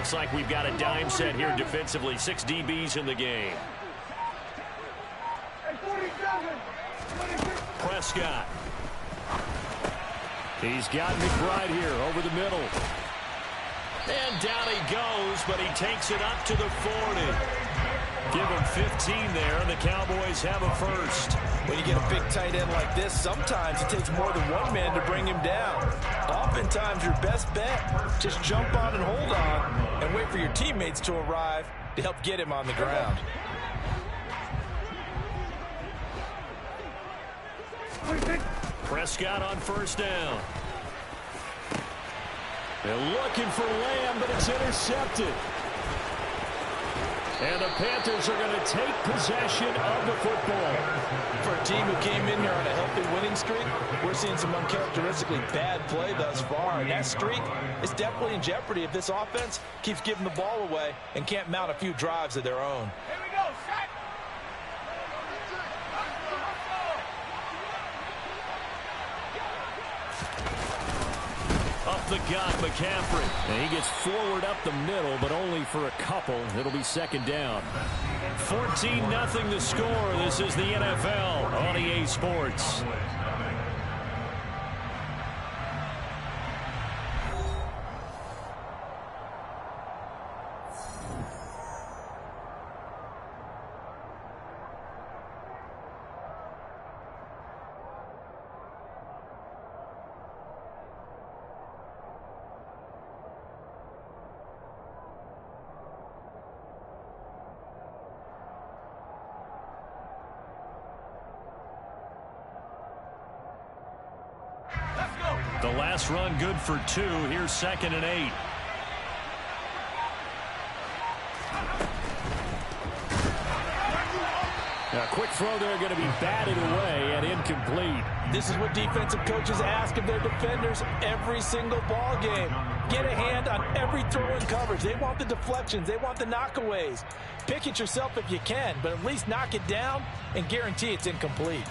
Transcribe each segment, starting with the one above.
Looks like we've got a dime set here defensively. 6 DBs in the game. Prescott. He's got McBride here over the middle. And down he goes, but he takes it up to the 40. Give him 15 there, and the Cowboys have a first. When you get a big tight end like this, sometimes it takes more than one man to bring him down. Oftentimes, your best bet, just jump on and hold on and wait for your teammates to arrive to help get him on the ground. Prescott on first down. They're looking for Lamb, but it's intercepted. And the Panthers are going to take possession of the football. For a team who came in here on a healthy winning streak, we're seeing some uncharacteristically bad play thus far. And that streak is definitely in jeopardy if this offense keeps giving the ball away and can't mount a few drives of their own. Here we go, set. Up the gut, McCaffrey. And he gets forward up the middle, but only for a couple. It'll be second down. 14-0 the score. This is the NFL on EA Sports. The last run good for 2. Here's 2nd and 8. A quick throw there, going to be batted away and incomplete. This is what defensive coaches ask of their defenders every single ball game. Get a hand on every throw in coverage. They want the deflections. They want the knockaways. Pick it yourself if you can, but at least knock it down and guarantee it's incomplete.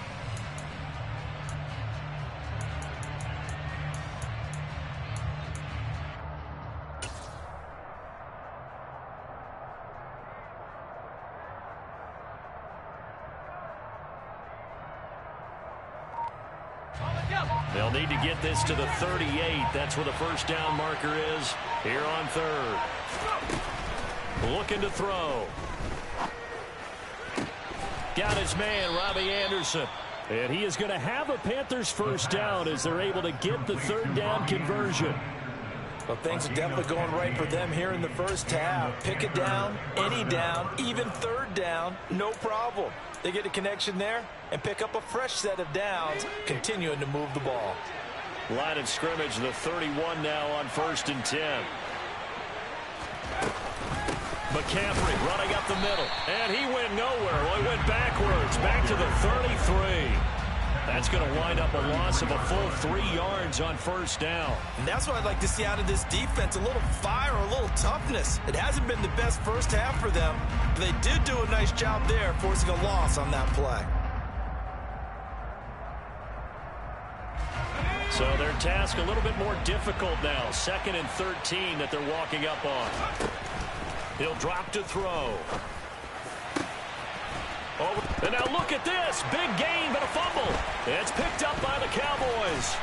They'll need to get this to the 38. That's where the first down marker is here on 3rd. Looking to throw. Got his man, Robbie Anderson. And he is going to have a Panthers first down as they're able to get the 3rd down conversion. Well, things are definitely going right for them here in the first half. Pick it down, any down, even 3rd down, no problem. They get a connection there and pick up a fresh set of downs, continuing to move the ball. Line of scrimmage, the 31 now on 1st and 10. McCaffrey running up the middle, and he went nowhere. Well, he went backwards, back to the 33. That's going to wind up a loss of a full 3 yards on first down. And that's what I'd like to see out of this defense, a little fire, a little toughness. It hasn't been the best first half for them, but they did do a nice job there, forcing a loss on that play. So their task a little bit more difficult now. 2nd and 13 that they're walking up on. He'll drop to throw. And now look at this. Big gain, but a fumble. It's picked up by the Cowboys.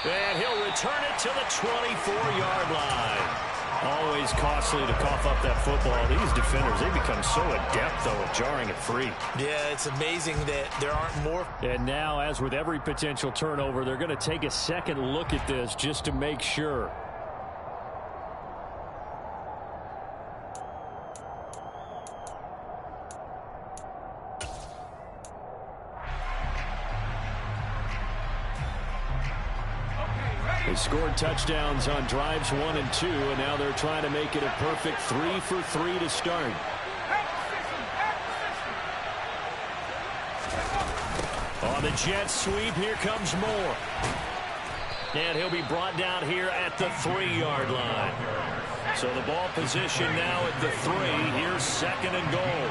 And he'll return it to the 24-yard line. Always costly to cough up that football. These defenders, they become so adept, though, at jarring it free. Yeah, it's amazing that there aren't more. And now, as with every potential turnover, they're going to take a second look at this just to make sure. They scored touchdowns on drives 1 and 2, and now they're trying to make it a perfect 3 for 3 to start. On the jet sweep, here comes Moore. And he'll be brought down here at the 3-yard line. So the ball position now at the 3. Here's 2nd and goal.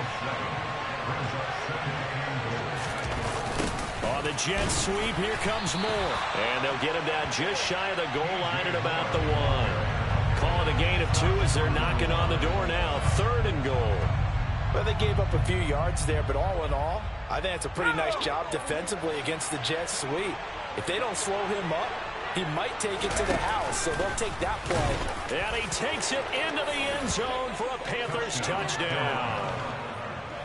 On the jet sweep, here comes Moore. And they'll get him down just shy of the goal line at about the 1. Calling a gain of 2 as they're knocking on the door now. 3rd and goal. Well, they gave up a few yards there, but all in all, I think it's a pretty nice job defensively against the Jets sweep. If they don't slow him up, he might take it to the house, so they'll take that play. And he takes it into the end zone for a Panthers touchdown.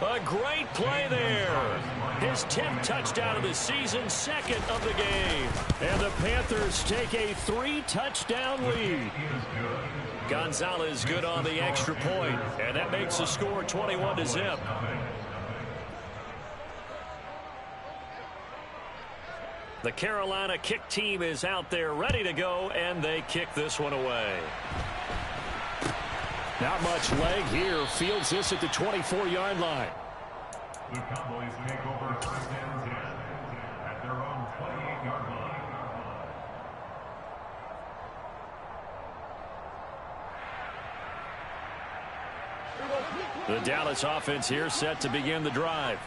A great play there. His 10th touchdown of the season, 2nd of the game. And the Panthers take a 3-touchdown lead. Gonzalez good on the extra point, and that makes the score 21-0. The Carolina kick team is out there ready to go, and they kick this one away. Not much leg here. Fields this at the 24-yard line. The Cowboys take over 1st and 10 at their own 28-yard line. The Dallas offense here set to begin the drive.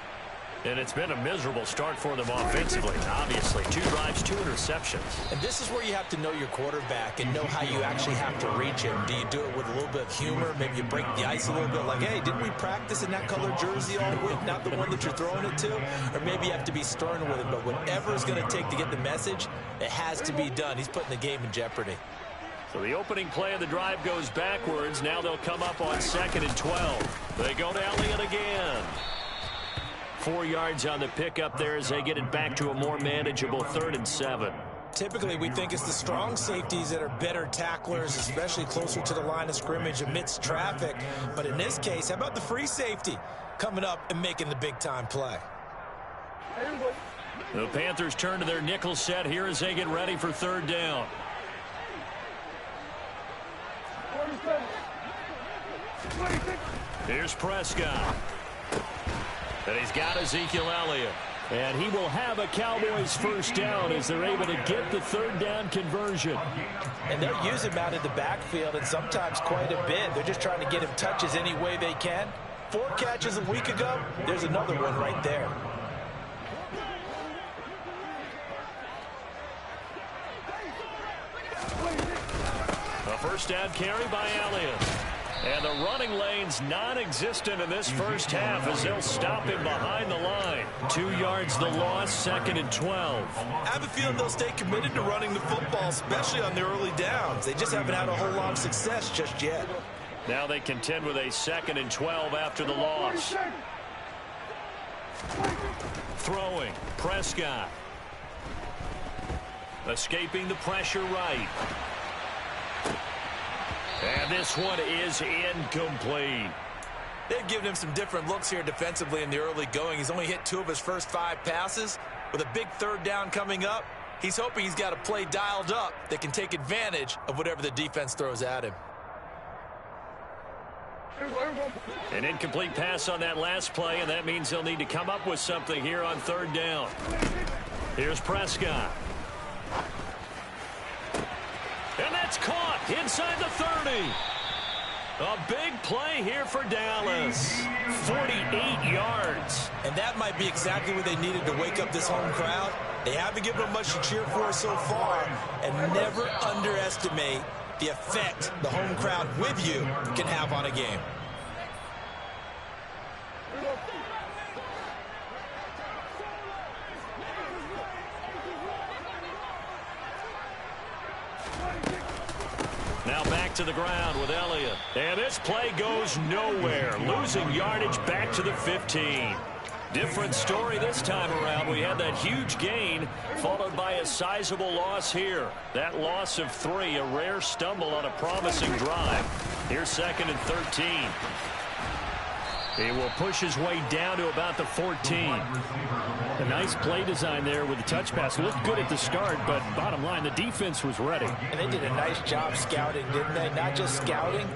And it's been a miserable start for them offensively, obviously. 2 drives, 2 interceptions. And this is where you have to know your quarterback and know how you actually have to reach him. Do you do it with a little bit of humor? Maybe you break the ice a little bit, like, hey, didn't we practice in that color jersey all week, not the one that you're throwing it to? Or maybe you have to be stern with him. But whatever it's going to take to get the message, it has to be done. He's putting the game in jeopardy. So the opening play of the drive goes backwards. Now they'll come up on 2nd and 12. They go to Elliott again. 4 yards on the pickup there as they get it back to a more manageable 3rd and 7. Typically, we think it's the strong safeties that are better tacklers, especially closer to the line of scrimmage amidst traffic. But in this case, how about the free safety coming up and making the big-time play? The Panthers turn to their nickel set here as they get ready for 3rd down. Here's Prescott. And he's got Ezekiel Elliott. And he will have a Cowboys 1st down as they're able to get the 3rd down conversion. And they'll use him out in the backfield, and sometimes quite a bit. They're just trying to get him touches any way they can. 4 catches a week ago, there's another one right there. A 1st down carry by Elliott. And the running lane's non-existent in this 1st half as they'll stop him behind the line. 2 yards the loss, 2nd and 12. I have a feeling they'll stay committed to running the football, especially on the early downs. They just haven't had a whole lot of success just yet. Now they contend with a 2nd and 12 after the loss. Throwing, Prescott. Escaping the pressure right. And this one is incomplete. They've given him some different looks here defensively in the early going. He's only hit 2 of his first 5 passes. With a big 3rd down coming up, he's hoping he's got a play dialed up that can take advantage of whatever the defense throws at him. An incomplete pass on that last play, and that means they'll need to come up with something here on 3rd down. Here's Prescott. And that's caught inside the 30. A big play here for Dallas. 48 yards. And that might be exactly what they needed to wake up this home crowd. They haven't given them much to cheer for so far. And never underestimate the effect the home crowd with you can have on a game. Now back to the ground with Elliott. And this play goes nowhere. Losing yardage back to the 15. Different story this time around. We had that huge gain followed by a sizable loss here. That loss of 3, a rare stumble on a promising drive. Here's 2nd and 13. He will push his way down to about the 14. A nice play design there with the touch pass. Looked good at the start, but bottom line, the defense was ready. And they did a nice job scouting, didn't they? Not just scouting,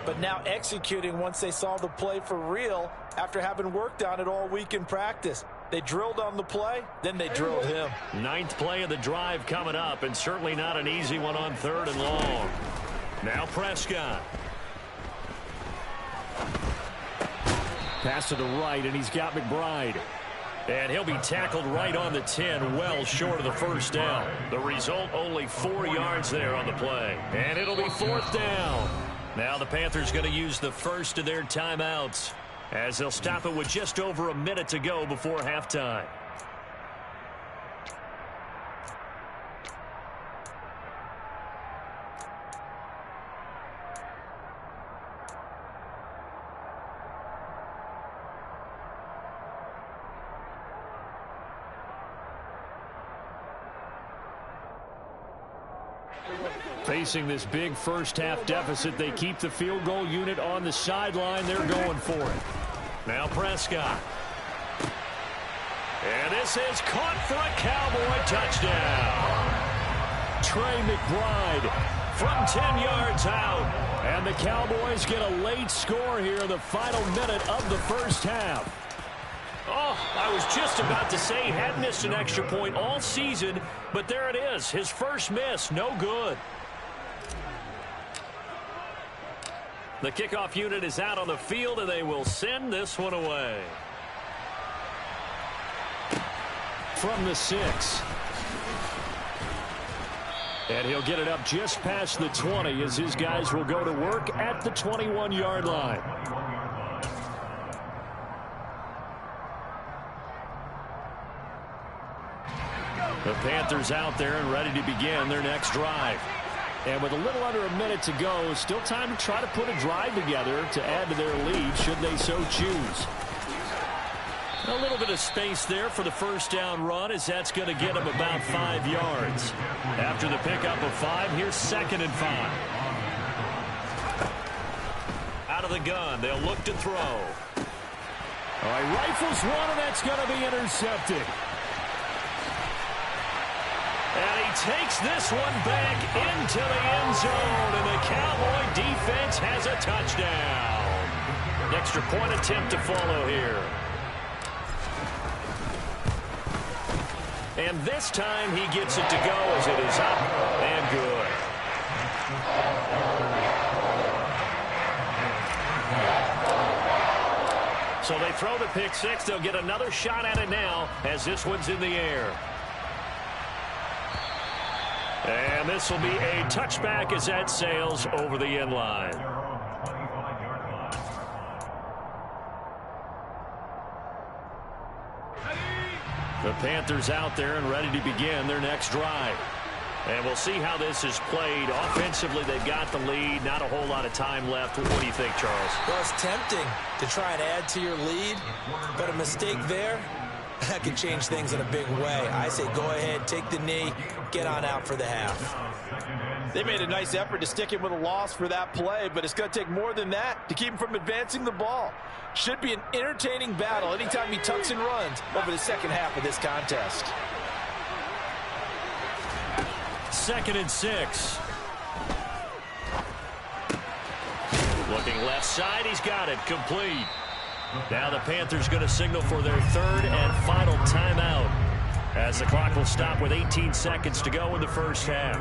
but now executing once they saw the play for real after having worked on it all week in practice. They drilled on the play, then they drilled him. 9th play of the drive coming up, and certainly not an easy one on 3rd and long. Now Prescott. Pass to the right, and he's got McBride. And he'll be tackled right on the 10, well short of the 1st down. The result, only 4 yards there on the play. And it'll be 4th down. Now the Panthers going to use the first of their timeouts as they'll stop it with just over a minute to go before halftime. Facing this big first-half deficit, they keep the field goal unit on the sideline. They're going for it. Now Prescott. And this is caught for a Cowboy touchdown. Trey McBride from 10 yards out. And the Cowboys get a late score here in the final minute of the first half. Oh, I was just about to say he had missed an extra point all season, but there it is. His first miss, no good. The kickoff unit is out on the field, and they will send this one away. From the 6. And he'll get it up just past the 20 as his guys will go to work at the 21-yard line. The Panthers out there and ready to begin their next drive. And with a little under a minute to go, still time to try to put a drive together to add to their lead should they so choose. A little bit of space there for the first down run as that's going to get them about 5 yards. After the pickup of 5, here's 2nd and 5. Out of the gun, they'll look to throw. All right, rifles one, and that's going to be intercepted. And he takes this one back into the end zone, and the Cowboy defense has a touchdown. An extra point attempt to follow here. And this time he gets it to go as it is up and good. So they throw the pick 6. They'll get another shot at it now as this one's in the air. And this will be a touchback as that sails over the end line. The Panthers out there and ready to begin their next drive. And we'll see how this is played. Offensively, they've got the lead. Not a whole lot of time left. What do you think, Charles? Well, it's tempting to try and add to your lead, but a mistake there, that could change things in a big way. I say go ahead, take the knee, get on out for the half. They made a nice effort to stick him with a loss for that play, but it's going to take more than that to keep him from advancing the ball. Should be an entertaining battle anytime he tucks and runs over the second half of this contest. 2nd and 6. Looking left side, he's got it, complete. Now the Panthers going to signal for their 3rd and final timeout as the clock will stop with 18 seconds to go in the first half.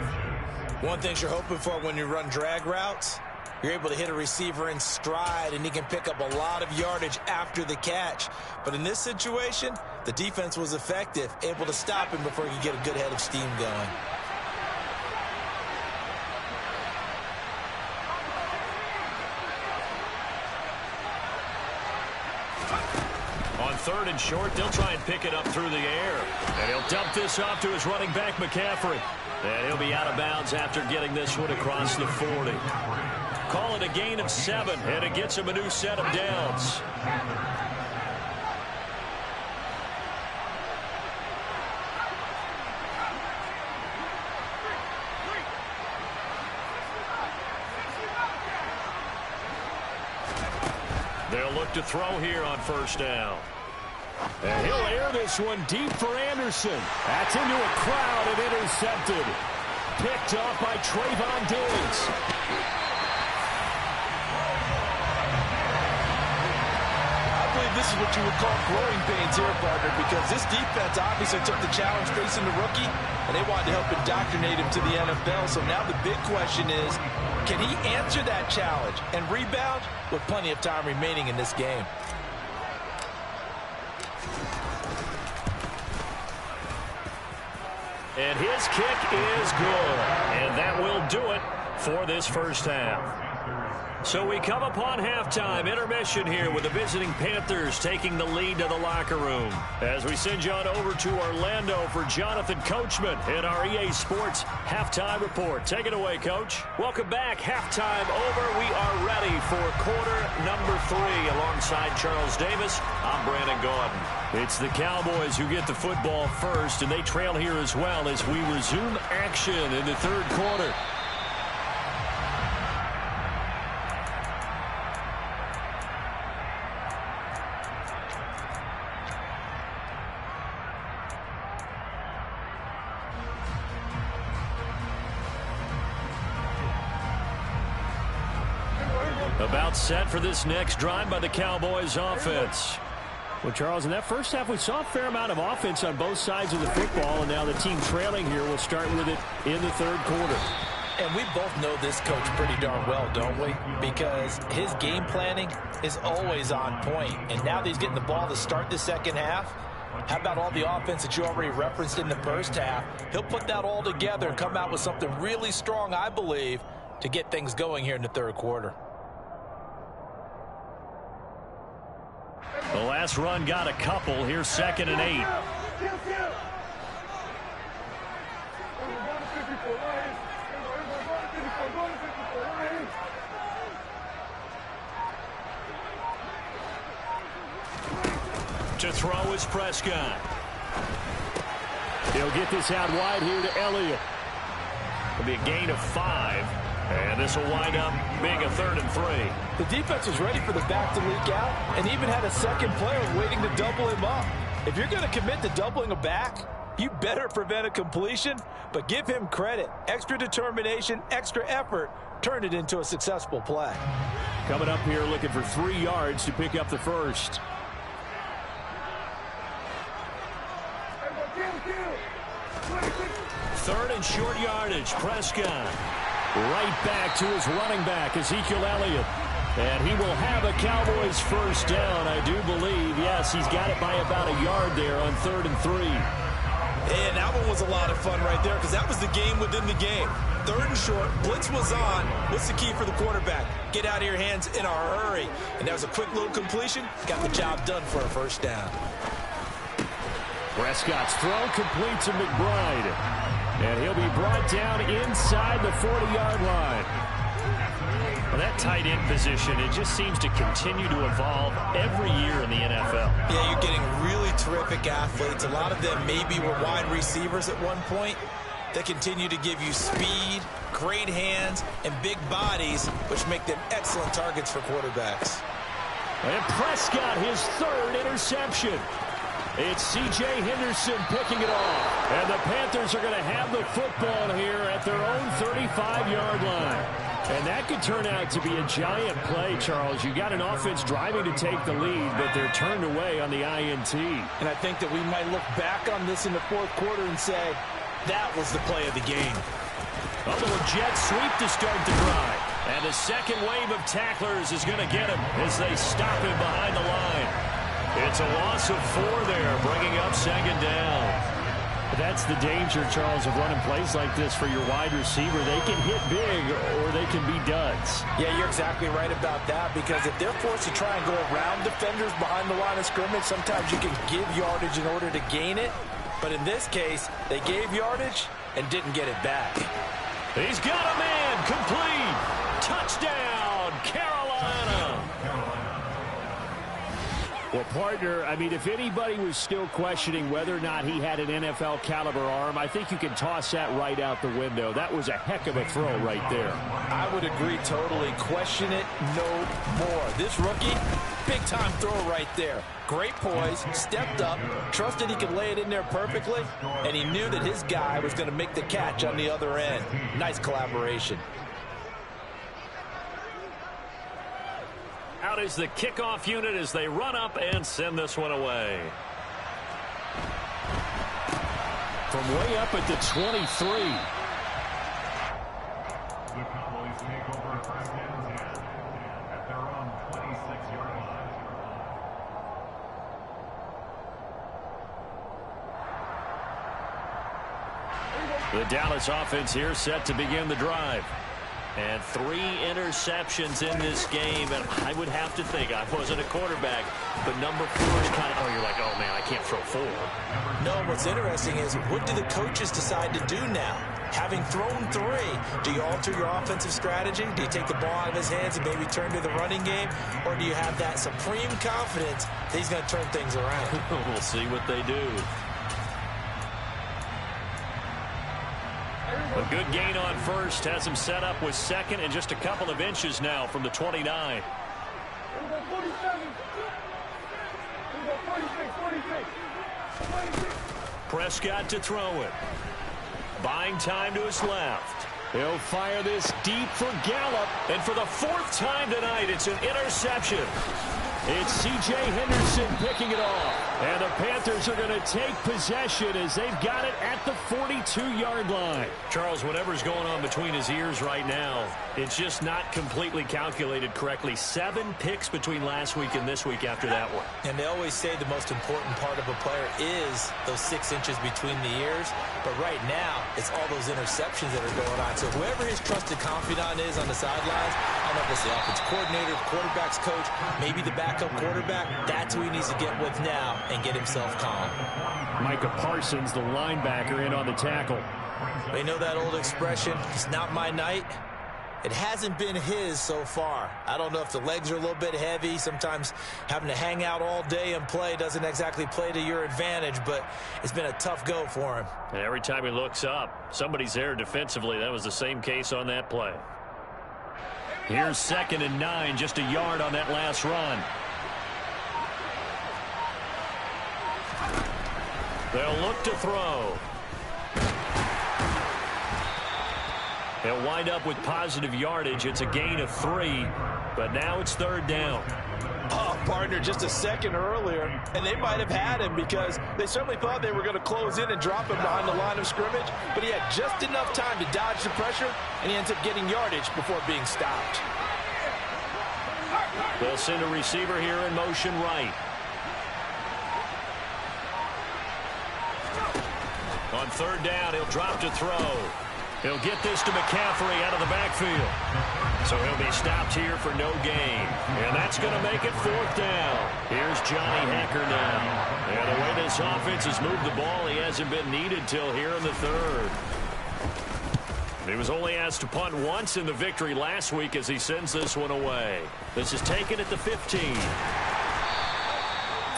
One thing you're hoping for when you run drag routes, you're able to hit a receiver in stride and he can pick up a lot of yardage after the catch. But in this situation, the defense was effective, able to stop him before he could get a good head of steam going. On 3rd and short, they'll try and pick it up through the air. And he'll dump this off to his running back, McCaffrey. And he'll be out of bounds after getting this one across the 40. Call it a gain of 7, and it gets him a new set of downs. They'll look to throw here on 1st down. And he'll air this one deep for Anderson. That's into a crowd and intercepted. Picked off by Trayvon Diggs. I believe this is what you would call growing pains here, partner, because this defense obviously took the challenge facing the rookie, and they wanted to help indoctrinate him to the NFL. So now the big question is, can he answer that challenge and rebound with plenty of time remaining in this game? And his kick is good. And that will do it for this first half. So we come upon halftime, intermission here with the visiting Panthers taking the lead to the locker room. As we send you on over to Orlando for Jonathan Coachman in our EA Sports Halftime Report. Take it away, Coach. Welcome back. Halftime over. We are ready for quarter number 3. Alongside Charles Davis, I'm Brandon Gaudin. It's the Cowboys who get the football first, and they trail here as well as we resume action in the third quarter. About set for this next drive by the Cowboys offense. Well, Charles, in that first half, we saw a fair amount of offense on both sides of the football, and now the team trailing here will start with it in the third quarter. And we both know this coach pretty darn well, don't we? Because his game planning is always on point. And now that he's getting the ball to start the second half, how about all the offense that you already referenced in the first half? He'll put that all together and come out with something really strong, I believe, to get things going here in the third quarter. The last run got a couple. Here's 2nd and 8. To throw is Prescott. He'll get this out wide here to Elliott. It'll be a gain of 5. And this will wind up being a 3rd and 3. The defense was ready for the back to leak out and even had a second player waiting to double him up. If you're going to commit to doubling a back, you better prevent a completion, but give him credit. Extra determination, extra effort, turned it into a successful play. Coming up here looking for 3 yards to pick up the first. Third and short yardage, Prescott. Right back to his running back, Ezekiel Elliott. And he will have a Cowboys first down, I do believe. Yes, he's got it by about a yard there on 3rd and 3. And that one was a lot of fun right there because that was the game within the game. 3rd and short, blitz was on. What's the key for the quarterback? Get out of your hands in a hurry. And that was a quick little completion. Got the job done for a first down. Prescott's throw complete to McBride. And he'll be brought down inside the 40-yard line. Well, that tight end position, it just seems to continue to evolve every year in the NFL. Yeah, you're getting really terrific athletes. A lot of them maybe were wide receivers at one point. They continue to give you speed, great hands, and big bodies, which make them excellent targets for quarterbacks. And Prescott, his 3rd interception. It's C.J. Henderson picking it off. And the Panthers are going to have the football here at their own 35-yard line. And that could turn out to be a giant play, Charles. You got an offense driving to take the lead, but they're turned away on the INT. And I think that we might look back on this in the fourth quarter and say, that was the play of the game. A little jet sweep to start the drive. And the second wave of tacklers is going to get him as they stop him behind the line. It's a loss of 4 there, bringing up 2nd down. That's the danger, Charles, of running plays like this for your wide receiver. They can hit big or they can be duds. Yeah, you're exactly right about that, because if they're forced to try and go around defenders behind the line of scrimmage, sometimes you can give yardage in order to gain it. But in this case, they gave yardage and didn't get it back. He's got a man, complete. Touchdown, Carolina. Well, partner, I mean, if anybody was still questioning whether or not he had an NFL caliber arm, I think you can toss that right out the window. That was a heck of a throw right there. I would agree totally. Question it no more. This rookie, big-time throw right there. Great poise, stepped up, trusted he could lay it in there perfectly, and he knew that his guy was going to make the catch on the other end. Nice collaboration. Out is the kickoff unit as they run up and send this one away. From way up at the 23. The Cowboys take over 1st and 10 at their own 26-yard line. The Dallas offense here set to begin the drive. And 3 interceptions in this game, and I would have to think, I wasn't a quarterback, but number 4 is kind of, oh, you're like, oh, man, I can't throw 4. No, what's interesting is, what do the coaches decide to do now? Having thrown 3, do you alter your offensive strategy? Do you take the ball out of his hands and maybe turn to the running game? Or do you have that supreme confidence that he's going to turn things around? We'll see what they do. A good gain on first has him set up with second and just a couple of inches now from the 29. Prescott to throw it. Buying time to his left. He'll fire this deep for Gallup. And for the 4th time tonight, it's an interception. It's C.J. Henderson picking it off. And the Panthers are going to take possession as they've got it at the 42-yard line. Charles, whatever's going on between his ears right now, it's just not completely calculated correctly. 7 picks between last week and this week after that one. And they always say the most important part of a player is those 6 inches between the ears. But right now, it's all those interceptions that are going on. So whoever his trusted confidant is on the sidelines, I don't know if it's the offensive coordinator, the quarterback's coach, maybe the backup quarterback, that's who he needs to get with now and get himself calm. Micah Parsons, the linebacker, in on the tackle. They know that old expression, it's not my night. It hasn't been his so far. I don't know if the legs are a little bit heavy. Sometimes having to hang out all day and play doesn't exactly play to your advantage, but it's been a tough go for him. And every time he looks up, somebody's there defensively. That was the same case on that play. Here's 2nd and 9, just a yard on that last run. They'll look to throw. He'll wind up with positive yardage. It's a gain of 3, but now it's 3rd down. Oh, partner, just a second earlier, and they might have had him because they certainly thought they were going to close in and drop him behind the line of scrimmage, but he had just enough time to dodge the pressure, and he ends up getting yardage before being stopped. They'll send a receiver here in motion right. On 3rd down, he'll drop to throw. He'll get this to McCaffrey out of the backfield. So he'll be stopped here for no gain. And that's going to make it 4th down. Here's Johnny Hacker now. And the way this offense has moved the ball, he hasn't been needed till here in the 3rd. He was only asked to punt once in the victory last week as he sends this one away. This is taken at the 15.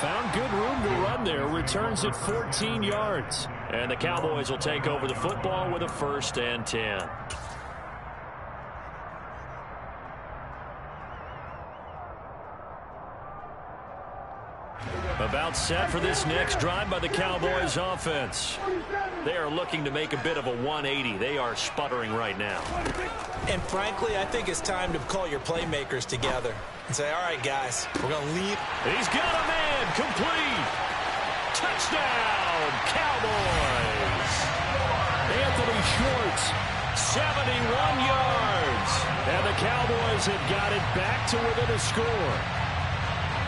Found good room to run there. Returns at 14 yards. And the Cowboys will take over the football with a 1st and 10. About set for this next drive by the Cowboys offense. They are looking to make a bit of a 180. They are sputtering right now. And frankly, I think it's time to call your playmakers together and say, all right, guys, we're going to leave. He's got a man complete. Touchdown, Cowboys. Anthony Schwartz, 71 yards. And the Cowboys have got it back to within a score.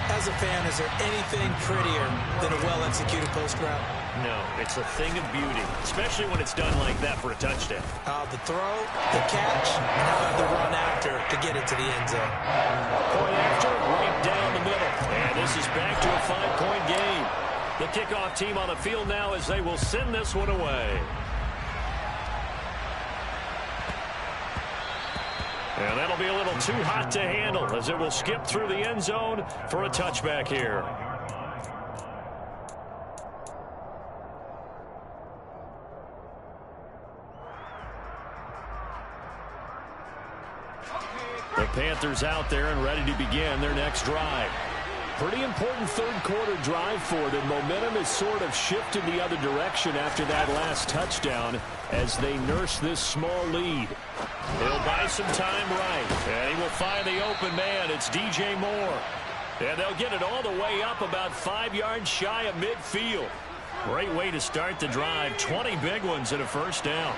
As a fan, is there anything prettier than a well-executed post route? No, it's a thing of beauty, especially when it's done like that for a touchdown. The throw, the catch, and how about the run after to get it to the end zone? Point after, right down the middle. And this is back to a 5-point game. The kickoff team on the field now as they will send this one away. And that'll be a little too hot to handle as it will skip through the end zone for a touchback here. The Panthers out there and ready to begin their next drive. Pretty important 3rd quarter drive for them. Momentum has sort of shifted the other direction after that last touchdown as they nurse this small lead. He'll buy some time right, and he will find the open man. It's DJ Moore. And they'll get it all the way up about 5 yards shy of midfield. Great way to start the drive. 20 big ones and a 1st down.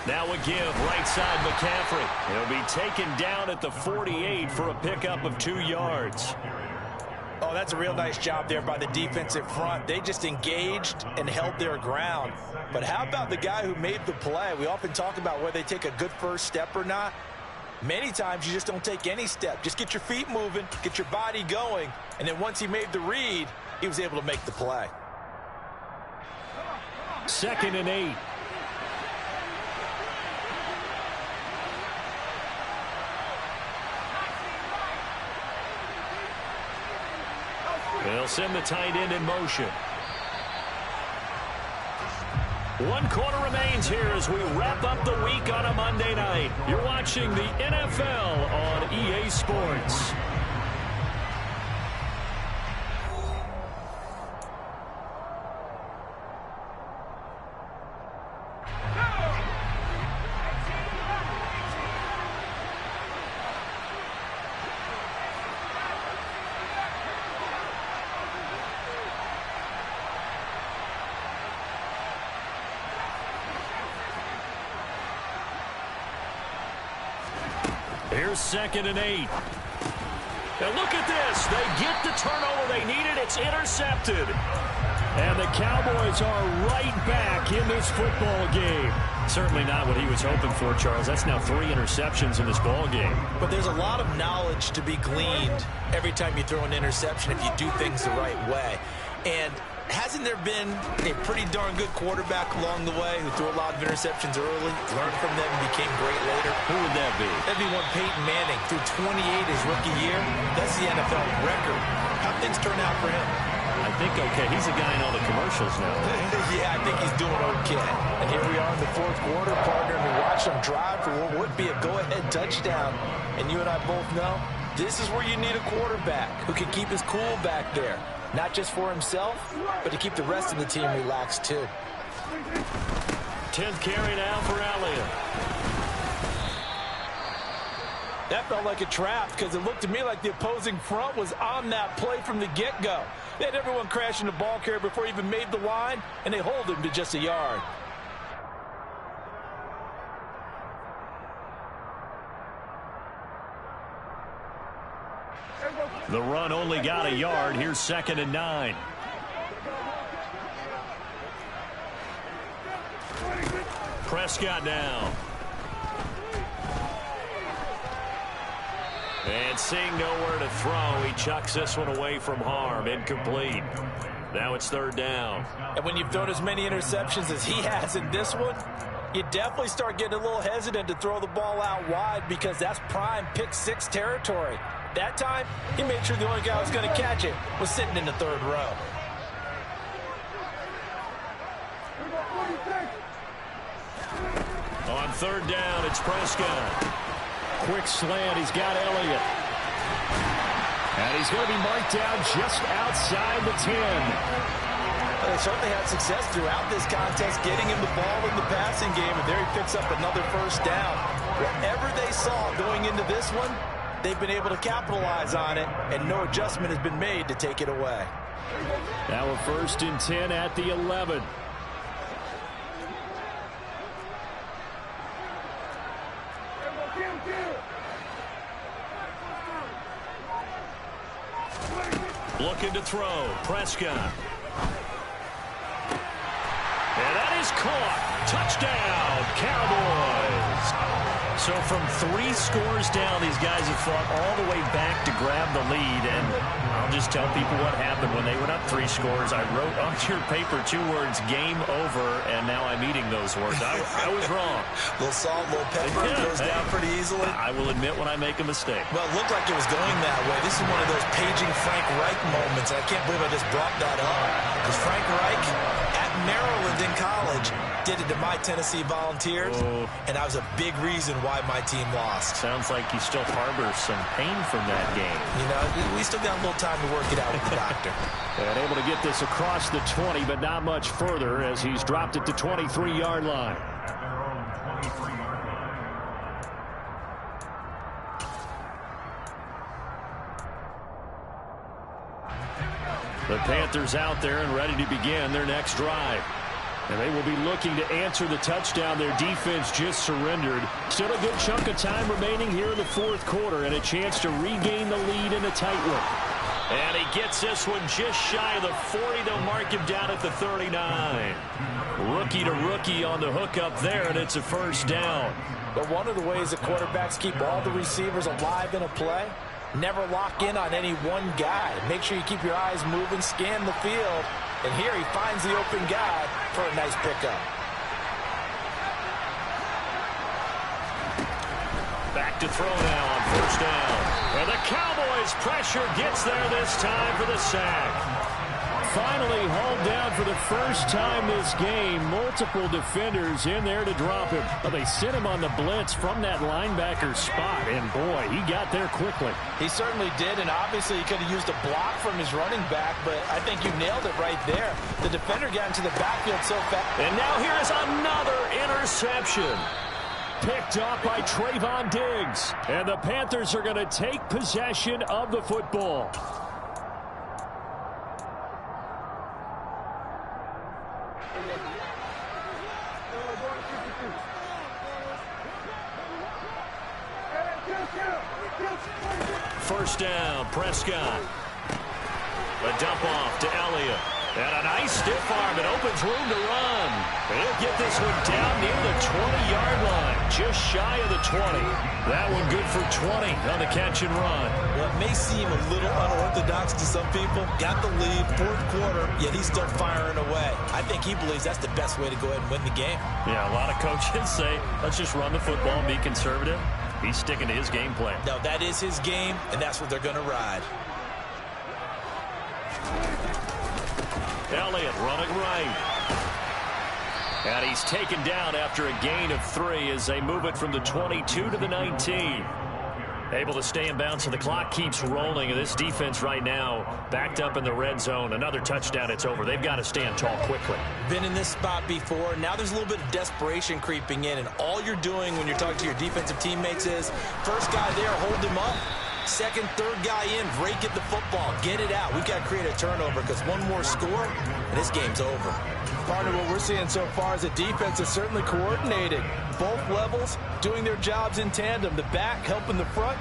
Now a give, right side McCaffrey. He'll be taken down at the 48 for a pickup of 2 yards. Oh, that's a real nice job there by the defensive front. They just engaged and held their ground. But how about the guy who made the play? We often talk about whether they take a good first step or not. Many times you just don't take any step. Just get your feet moving, get your body going, and then once he made the read, he was able to make the play. 2nd and 8. They'll send the tight end in motion. 1 quarter remains here as we wrap up the week on a Monday night. You're watching the NFL on EA Sports. Here's 2nd and 8. And look at this. They get the turnover they needed. It's intercepted. And the Cowboys are right back in this football game. Certainly not what he was hoping for, Charles. That's now 3 interceptions in this ball game. But there's a lot of knowledge to be gleaned every time you throw an interception if you do things the right way. And hasn't there been a pretty darn good quarterback along the way who threw a lot of interceptions early, learned from them, and became great later? Who would that be? That'd be one Peyton Manning. Threw 28 his rookie year. That's the NFL record. How'd things turn out for him? I think okay. He's a guy in all the commercials now. Yeah, I think he's doing okay. And here we are in the 4th quarter, partner, and we watch him drive for what would be a go-ahead touchdown. And you and I both know this is where you need a quarterback who can keep his cool back there. Not just for himself, but to keep the rest of the team relaxed, too. 10th carry now for Elliott. That felt like a trap because it looked to me like the opposing front was on that play from the get-go. They had everyone crashing the ball carrier before he even made the line, and they hold him to just a yard. The run only got a yard. Here's 2nd and 9. Prescott now. And seeing nowhere to throw, he chucks this one away from harm. Incomplete. Now it's 3rd down. And when you've thrown as many interceptions as he has in this one, you definitely start getting a little hesitant to throw the ball out wide because that's prime pick 6 territory. That time, he made sure the only guy who was going to catch it was sitting in the 3rd row. On 3rd down, it's Prescott. Quick slant. He's got Elliott. And he's going to be marked down just outside the 10. They certainly had success throughout this contest getting him the ball in the passing game, and there he picks up another 1st down. Whatever they saw going into this one, they've been able to capitalize on it, and no adjustment has been made to take it away. Now a 1st and 10 at the 11. Looking to throw. Prescott. And that is caught. Touchdown, Cowboys. So from 3 scores down, these guys have fought all the way back to grab the lead. And I'll just tell people what happened when they went up 3 scores. I wrote on your paper 2 words, game over, and now I'm eating those words. I was wrong. Little salt, little pepper, goes down pretty easily. I will admit when I make a mistake. Well, it looked like it was going that way. This is one of those paging Frank Reich moments, and I can't believe I just brought that up. Because Frank Reich, at Maryland in college, did it to my Tennessee Volunteers, and that was a big reason why my team lost. Sounds like you still harbor some pain from that game. You know, we still got a little time to work it out with the doctor. And able to get this across the 20, but not much further as he's dropped it to 23-yard line. The Panthers out there and ready to begin their next drive. And they will be looking to answer the touchdown their defense just surrendered. Still a good chunk of time remaining here in the 4th quarter and a chance to regain the lead in a tight one. And he gets this one just shy of the 40. They'll mark him down at the 39. Rookie to rookie on the hook up there, and it's a first down. But one of the ways that quarterbacks keep all the receivers alive in a play, never lock in on any one guy. Make sure you keep your eyes moving, scan the field, and here he finds the open guy for a nice pickup. Back to throw now on first down. And the Cowboys' pressure gets there this time for the sack. Finally hauled down for the first time this game. Multiple defenders in there to drop him. Well, they sent him on the blitz from that linebacker spot, and boy, he got there quickly. He certainly did, and obviously he could have used a block from his running back, but I think you nailed it right there. The defender got into the backfield so fast. And now here's another interception. Picked off by Trayvon Diggs. And the Panthers are going to take possession of the football. First down, Prescott. A dump off to Elliott. And a nice stiff arm. It opens room to run. He'll get this one down near the 20-yard line. Just shy of the 20. That one good for 20 on the catch and run. Well, it may seem a little unorthodox to some people. Got the lead, fourth quarter, yet he's still firing away. I think he believes that's the best way to go ahead and win the game. Yeah, a lot of coaches say, let's just run the football and be conservative. He's sticking to his game plan. No, that is his game, and that's what they're going to ride. Elliott running right. And he's taken down after a gain of 3 as they move it from the 22 to the 19. Able to stay in bounds, so the clock keeps rolling. And this defense right now backed up in the red zone. Another touchdown, it's over. They've got to stand tall quickly. Been in this spot before. Now there's a little bit of desperation creeping in. And all you're doing when you're talking to your defensive teammates is, first guy there, hold him up. Second, third guy in, break at the football. Get it out. We've got to create a turnover because one more score, and this game's over. Part of what we're seeing so far is the defense is certainly coordinated. Both levels doing their jobs in tandem. The back helping the front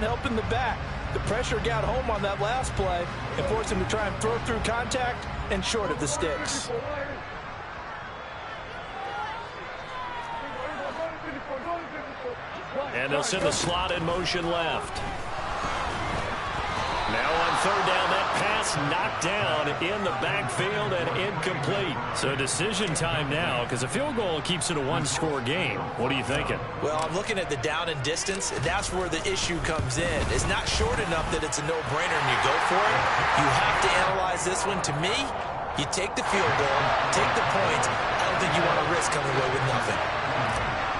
helping the back. The pressure got home on that last play and forced him to try and throw through contact and short of the sticks. And they'll send the slot in motion left. Now on third down, that pass knocked down in the backfield and incomplete. So decision time now because a field goal keeps it a one-score game. What are you thinking? Well, I'm looking at the down and distance. That's where the issue comes in. It's not short enough that it's a no-brainer and you go for it. You have to analyze this one. To me, you take the field goal, take the points. I don't think you want to risk coming away with nothing.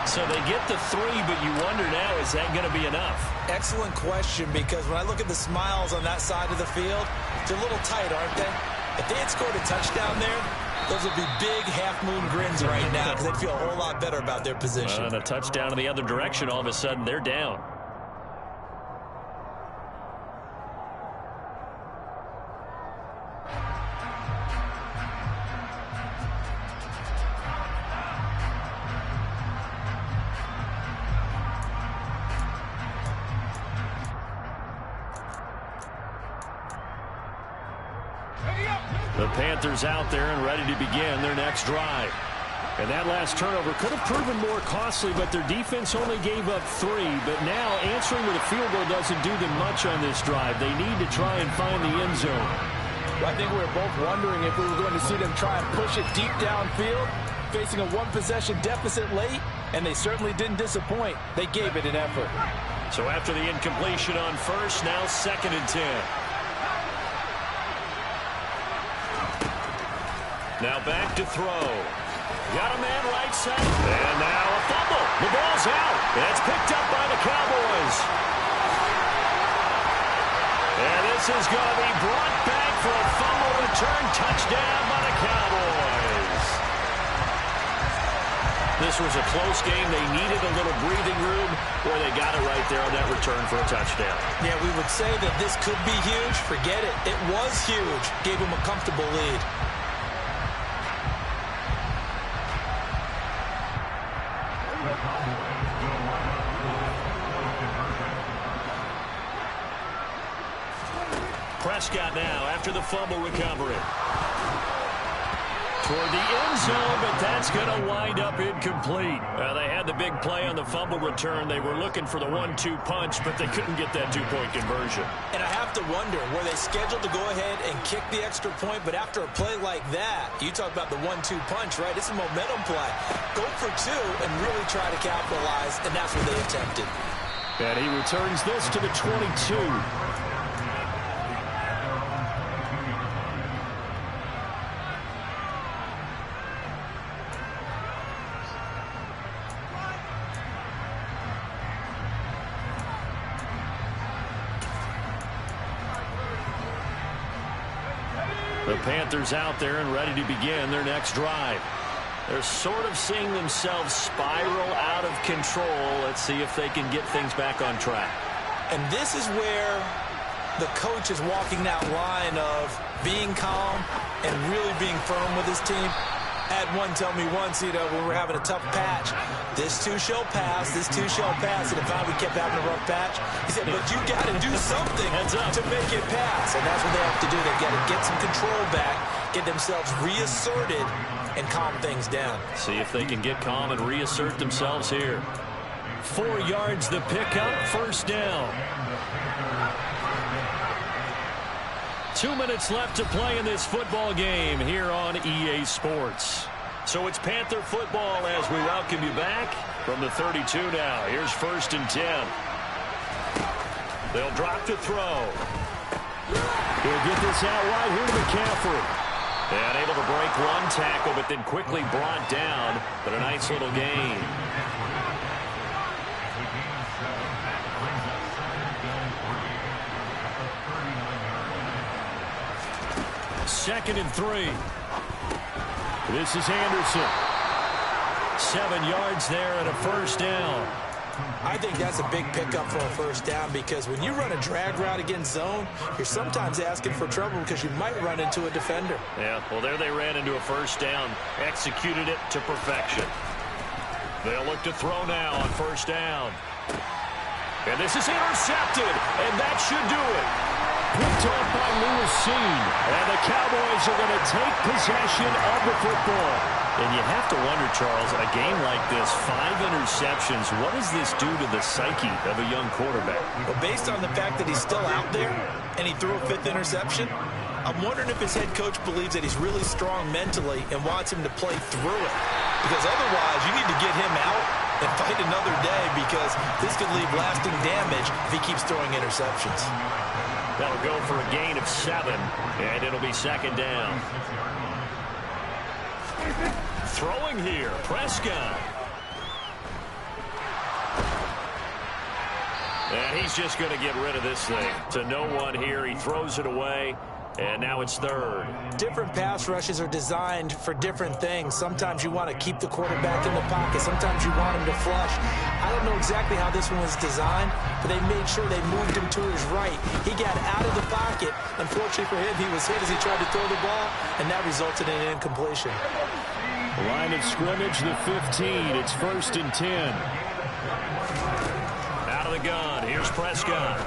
So they get the 3, but you wonder now, is that going to be enough? Excellent question, because when I look at the smiles on that side of the field, they're a little tight, aren't they? If they had scored a touchdown there, those would be big half-moon grins right now because they'd feel a whole lot better about their position. And a touchdown in the other direction, all of a sudden they're down. The Panthers out there and ready to begin their next drive. And that last turnover could have proven more costly, but their defense only gave up 3. But now answering with a field goal doesn't do them much on this drive. They need to try and find the end zone. Well, I think we were both wondering if we were going to see them try and push it deep downfield, facing a one-possession deficit late, and they certainly didn't disappoint. They gave it an effort. So after the incompletion on first, now 2nd and 10. Now back to throw. Got a man right side. And now a fumble. The ball's out. It's picked up by the Cowboys. And this is going to be brought back for a fumble return touchdown by the Cowboys. This was a close game. They needed a little breathing room where they got it right there on that return for a touchdown. Yeah, we would say that this could be huge. Forget it. It was huge. Gave them a comfortable lead. Prescott now after the fumble recovery. Toward the end zone, but that's going to wind up incomplete. They had the big play on the fumble return. They were looking for the 1-2 punch, but they couldn't get that two-point conversion. And I have to wonder, were they scheduled to go ahead and kick the extra point? But after a play like that, you talk about the 1-2 punch, right? It's a momentum play. Go for two and really try to capitalize, and that's what they attempted. And he returns this to the 22. The Panthers out there and ready to begin their next drive. They're sort of seeing themselves spiral out of control. Let's see if they can get things back on track. And this is where the coach is walking that line of being calm and really being firm with his team. I had one tell me once, when we're having a tough patch, this too shall pass, this too shall pass. And if we kept having a rough patch, he said, but you got to do something to make it pass. And that's what they have to do. They've got to get some control back, get themselves reasserted, and calm things down. See if they can get calm and reassert themselves here. 4 yards the pickup, first down. 2 minutes left to play in this football game here on EA Sports. So it's Panther football as we welcome you back from the 32 now. Here's 1st and 10. They'll drop to throw. He'll get this out wide here to McCaffrey. And able to break one tackle, but then quickly brought down. But a nice little gain. Second and 3. This is Anderson. 7 yards there and a first down. I think that's a big pickup for a first down because when you run a drag route against zone, you're sometimes asking for trouble because you might run into a defender. Yeah, well, there they ran into a first down. Executed it to perfection. They'll look to throw now on first down. And this is intercepted, and that should do it. Picked off by Lewis Seen. And the Cowboys are going to take possession of the football. And you have to wonder, Charles, a game like this, 5 interceptions, what does this do to the psyche of a young quarterback? Well, based on the fact that he's still out there and he threw a 5th interception, I'm wondering if his head coach believes that he's really strong mentally and wants him to play through it. Because otherwise, you need to get him out and fight another day because this could leave lasting damage if he keeps throwing interceptions. That'll go for a gain of 7, and it'll be second down. Throwing here, Prescott. And he's just going to get rid of this thing. To no one here, he throws it away, and now it's 3rd. Different pass rushes are designed for different things. Sometimes you want to keep the quarterback in the pocket. Sometimes you want him to flush. I don't know exactly how this one was designed, but they made sure they moved him to his right. He got out of the pocket. Unfortunately for him, he was hit as he tried to throw the ball, and that resulted in an incompletion. Line of scrimmage, the 15. It's 1st and 10. Out of the gun. Here's Prescott.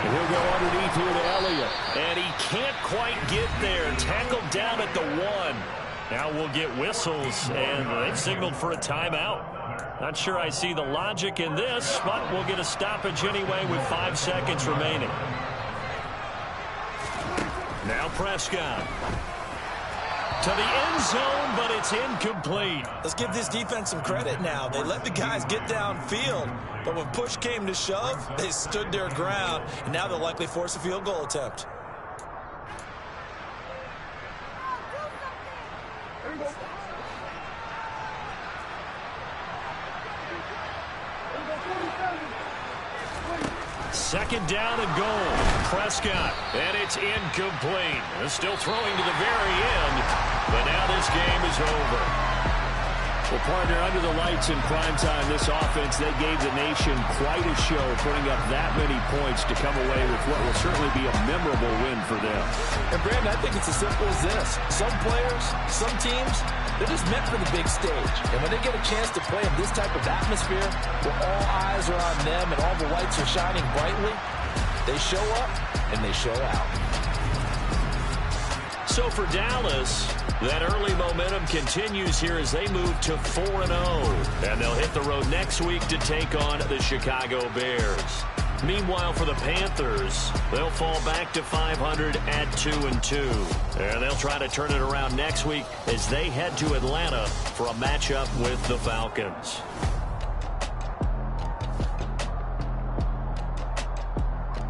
And he'll go underneath here to Elliott. And he can't quite get there. Tackled down at the 1. Now we'll get whistles, and they've signaled for a timeout. Not sure I see the logic in this, but we'll get a stoppage anyway with 5 seconds remaining. Now Prescott. To the end zone, but it's incomplete. Let's give this defense some credit now. They let the guys get downfield, but when push came to shove, they stood their ground, and now they'll likely force a field goal attempt. Second down and goal. Prescott, and it's incomplete. They're still throwing to the very end, but now this game is over. Well, partner, under the lights in primetime, this offense, they gave the nation quite a show, putting up that many points to come away with what will certainly be a memorable win for them. And, Brandon, I think it's as simple as this. Some players, some teams, they're just meant for the big stage. And when they get a chance to play in this type of atmosphere where all eyes are on them and all the lights are shining brightly, They show up, and they show out. So for Dallas, that early momentum continues here as they move to 4-0. And they'll hit the road next week to take on the Chicago Bears. Meanwhile, for the Panthers, they'll fall back to 500 at 2-2. And they'll try to turn it around next week as they head to Atlanta for a matchup with the Falcons.